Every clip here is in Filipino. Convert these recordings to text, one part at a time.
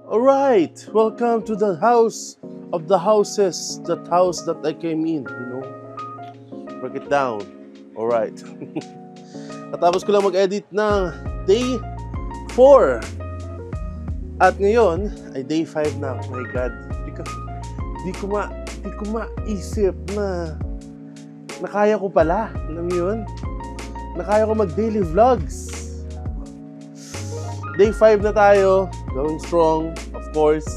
Alright, welcome to the house of the houses, that house that I came in, Break it down. Alright. Natapos ko lang mag-edit ng day 4. At ngayon ay day 5 na. Oh my God. Di ko maisip na nakaya ko pala. Alam mo yun? Nakaya ko mag-daily vlogs. Day 5 na tayo. Going strong, of course.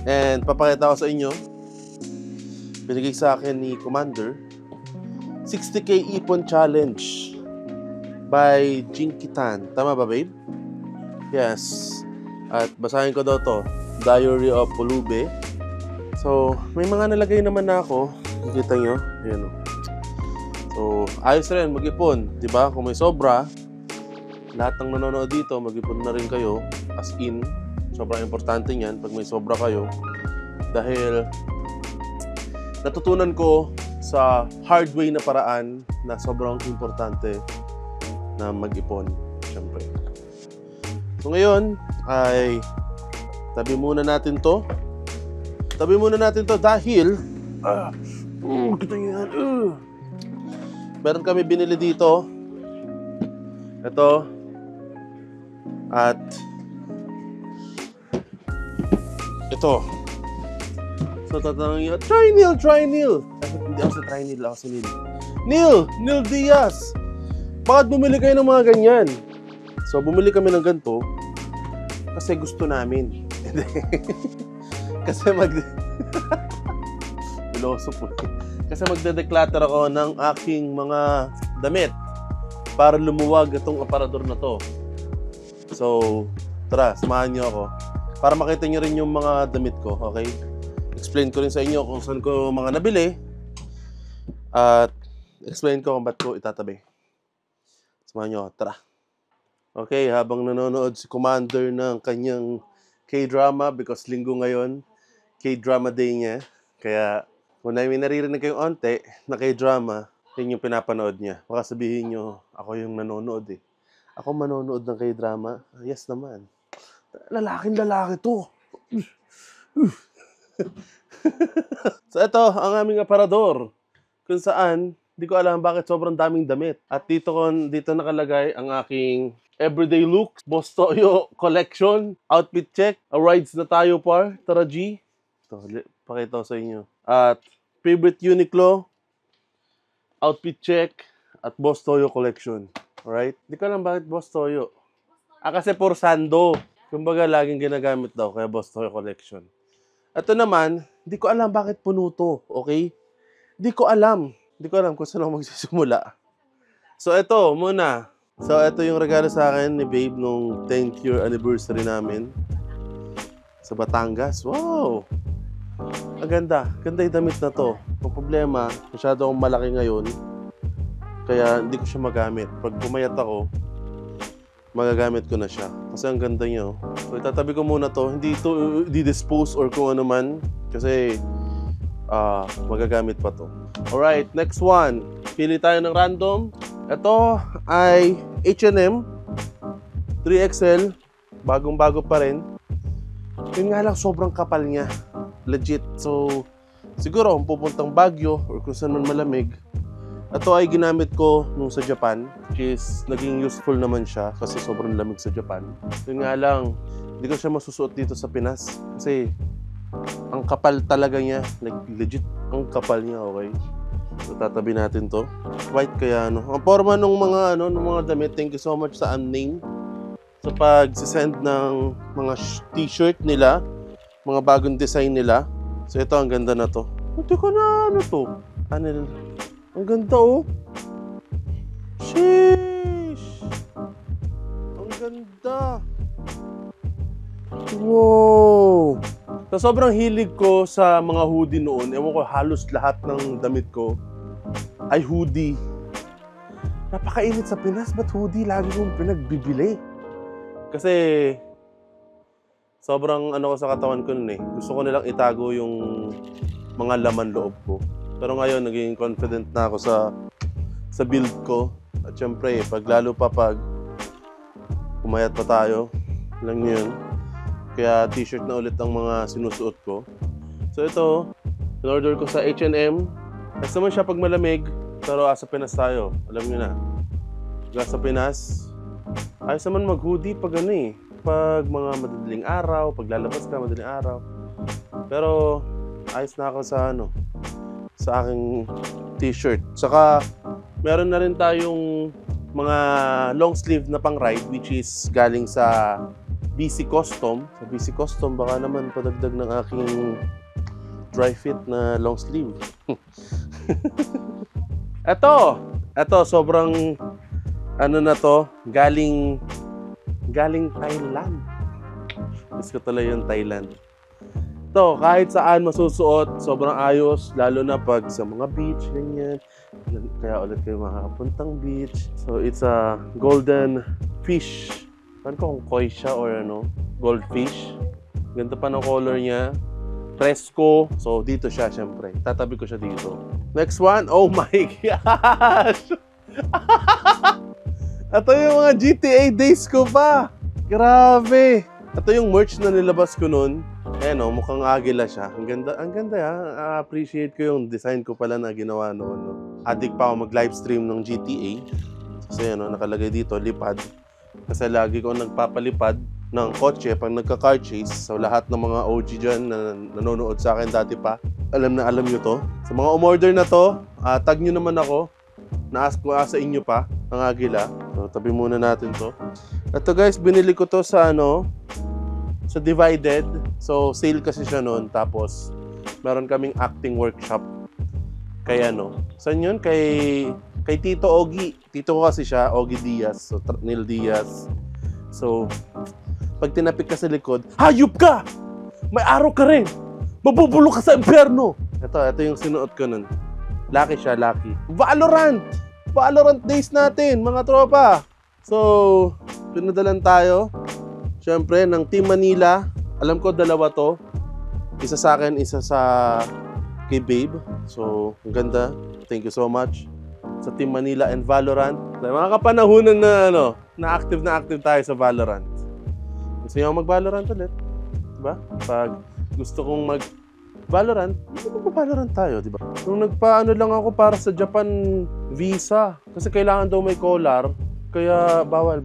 And papakita ko sa inyo. Binigay sa akin ni Commander 60K Ipon Challenge by Jinky Tan. Tama ba, babe? Yes. At basahin ko daw to. Diary of Pulube. So, may mga nalagay naman na ako. Nakita nyo? Ayan o. So, ayos rin mag-ipon. Diba? Kung may sobra, lahat ng nanonood dito, mag-ipon na rin kayo. As in, sobrang importante niyan pag may sobra kayo. Dahil, natutunan ko sa hard way na paraan na sobrang importante na mag-ipon, syempre. So ngayon ay tabi muna natin to dahil kita nyo yan, meron kami binili dito ito at ito. So tatanungin nyo, try Neil. Hindi ako sa try Neil, ako sa Neil. Neil Diaz. Bakit bumili kayo ng mga ganyan? So bumili kami ng ganito kasi gusto namin. Kasi Kasi magde-declutter ako ng aking mga damit para lumuwag itong aparador na to. So tara, samahan nyo ako para makita nyo rin yung mga damit ko, okay? Explain ko rin sa inyo kung saan ko mga nabili at explain ko kung ba't ko itatabi. Samahan nyo, tara. Okay, habang nanonood si Commander ng kanyang K-drama because linggo ngayon, K-drama day niya. Kaya kung may naririnig kayong onte na K-drama, yun yung pinapanood niya. Baka sabihin nyo, ako yung nanonood eh. Ako manonood ng K-drama? Yes naman. Lalaking-lalaki to. So ito, ang aming aparador. Kung saan, di ko alam bakit sobrang daming damit. At dito nakalagay ang aking everyday look, Boss Toyo collection, outfit check, rides na tayo par, tara G. Ito, pakita ko sa inyo. At favorite Uniqlo, outfit check, at Boss Toyo collection. Alright? Di ko alam bakit Boss Toyo. Kasi por Sando. Kumbaga, laging ginagamit daw, kaya Boss Toyo collection. Ito naman, di ko alam bakit puno to, okay? Di ko alam kung saan ako magsisimula. So, ito muna. So, ito yung regalo sa akin ni Babe nung 10th year anniversary namin sa Batangas. Wow! Ang ganda. Ganda yung damit na to. Ang problema, masyado akong malaki ngayon. Kaya hindi ko siya magamit. Pag pumayat ako, magagamit ko na siya. Kasi ang ganda niya. So, itatabi ko muna to. Hindi ito di-dispose or kung ano man. Kasi, magagamit pa to. Alright, next one. Pili tayo ng random. Ito ay H&M 3XL. Bagong-bago pa rin. Yun nga lang, sobrang kapal niya. Legit. So, siguro kung pupuntang Baguio or kung saan man malamig, ito ay ginamit ko nung sa Japan, which is naging useful naman siya kasi sobrang lamig sa Japan. Yun nga lang, hindi ko siya masusuot dito sa Pinas kasi ang kapal talaga niya. Like, legit, ang kapal niya, okay? So, tatabi natin to. White kaya, Ang forma ng mga damit, thank you so much sa Unnamed sa pag-send ng mga t-shirt nila, mga bagong design nila. So, ito, ang ganda na to. Hindi ko na, to? Ang ganda, oh. Sheesh! Ang ganda! Wow! So, sobrang hilig ko sa mga hoodie noon. Ewan ko, halos lahat ng damit ko ay hoodie. Napakainit sa Pinas, ba't hoodie lagi kong pinagbibili? Kasi sobrang ko sa katawan ko nun eh. Gusto ko nilang itago yung mga laman loob ko. Pero ngayon, naging confident na ako sa build ko. At syempre, pag pumayat pa tayo, lang yun, Kaya t-shirt na ulit ang mga sinusuot ko. So ito, in-order ko sa H&M. Ayos naman siya pag malamig, pero asa Pinas tayo. Alam nyo na. Sa Pinas, ayos naman mag-hoodie pag ano eh. Pag mga madaling araw, pag lalabas ka madaling araw. Pero ayos na ako sa ano, sa aking t-shirt. Saka meron na rin tayong mga long sleeve na pang ride, which is galing sa BC Custom. Sa BC Custom, baka naman padagdag ng aking dry fit na long sleeve. Ito, sobrang ano na to, galing Thailand. Gusto ko tuloy yung Thailand. Ito, kahit saan masusuot, sobrang ayos, lalo na pag sa mga beach, ganyan. Kaya ulit kayo makakapuntang beach. So, it's a golden fish. Paano ko kung koi siya or ano, goldfish. Ganda pa ng color niya. Fresco. So, dito siya, syempre. Tatabi ko siya dito. Next one. Oh my gosh! Ito yung mga GTA days ko pa. Grabe. Ito yung merch na nilabas ko noon. Ayan o, mukhang agila siya. Ang ganda ya. Appreciate ko yung design ko pala na ginawa noon. No? Addict pa ako mag-livestream ng GTA. Kasi ano, nakalagay dito, lipad. Kasi lagi ko nagpapalipad ng kotse pag nagka-car chase. So lahat ng mga OG dyan na nanonood sa akin dati pa, alam nyo to. Sa mga umorder na to, tag nyo naman ako. Na-ask ko sa inyo pa, ang agila. So tabi muna natin to. Ito guys, binili ko to sa ano, sa Divided. So sale kasi siya noon. Tapos meron kaming acting workshop. Kaya ano, saan yun? Kay Tito Ogie. Tito ko kasi siya, Ogie Diaz. So Neil Diaz. So pag tinapik ka sa likod, hayop ka! May araw ka rin! Mabubulok ka sa impyerno! Ito yung sinuot ko nun. Lucky siya, lucky. Valorant days natin, mga tropa! So, pinadalan tayo. Siyempre, ng Team Manila. Alam ko, dalawa to. Isa sa akin, isa sa kay Babe. So, ang ganda. Thank you so much. Sa Team Manila and Valorant. Mga kapanahunan na, na active tayo sa Valorant. Gusto nyo mag-Valorant ulit? Diba? Pag gusto kong mag-Valorant, mag-Valorant tayo, diba? Nung nagpaano lang ako para sa Japan visa. Kasi kailangan daw may collar. Kaya bawal.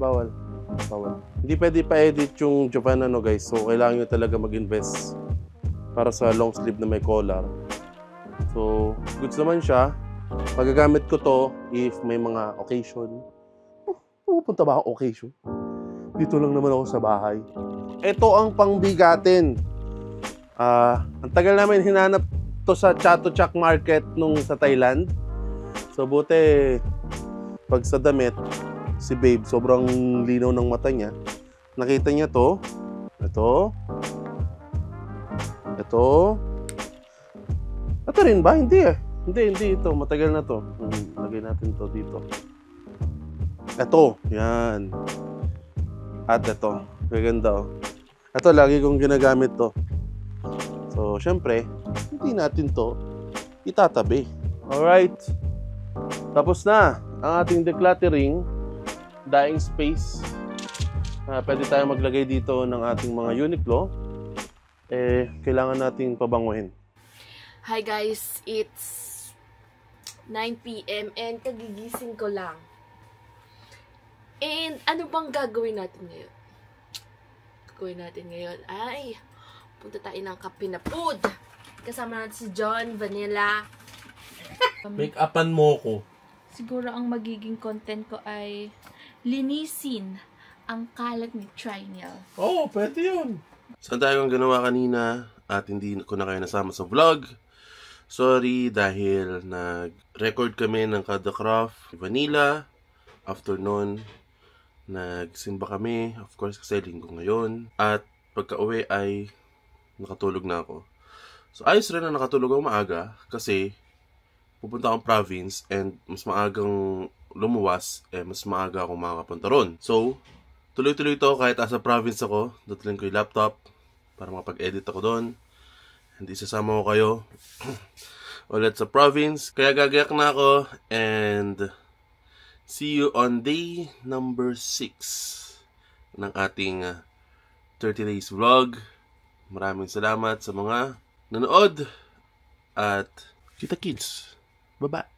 Hindi pwede pa-edit yung Japan guys. So, kailangan nyo talaga mag-invest para sa long sleeve na may collar. So, goods naman siya. Magagamit ko to if may mga occasion. Pupunta ba akong occasion? Dito lang naman ako sa bahay. Ito ang pangbigatin. Ang tagal namin hinanap to sa Chatuchak Market nung sa Thailand. So, buti pag sa damit, si Babe, sobrang linaw ng mata niya. Nakita niya to. Ito. Ito rin ba? Hindi eh. Hindi ito. Matagal na to. Lagay natin to dito. Ito. Yan. At ito. Gaganda oh. Ito, lagi kong ginagamit to. So, syempre, hindi natin to itatabi. Alright. Tapos na ang ating decluttering. Dying space. Pwede tayo maglagay dito ng ating mga Uniqlo. Kailangan nating pabanguhin. Hi guys, it's 9 PM and kagigising ko lang. And ano bang gagawin natin ngayon? Ay, punta tayo ng Kape na Food. Kasama natin si John, Vanilla. Make-upan mo ko. Siguro ang magiging content ko ay linisin ang kalat ni Trinell. Oo, pwede yun. Saan tayo kung ginawa kanina at hindi ko na kayo nasama sa vlog. Sorry dahil nag-record kami ng Kada Craft Vanilla. After nun, nagsimba kami. Of course, kasi linggo ngayon. At pagka-uwi ay nakatulog na ako. So, ayos rin na nakatulog ako maaga kasi pupunta akong province and mas maagang lumuwas, mas maaga akong makakapunta ron. So, tuloy-tuloy to kahit asa province ako. Datlin ko yung laptop para makapag-edit ako doon. Hindi sasama ko kayo ulit sa province. Kaya gagayak na ako and see you on day number 6 ng ating 30 Days Vlog. Maraming salamat sa mga nanood at kita-kits. Bye-bye.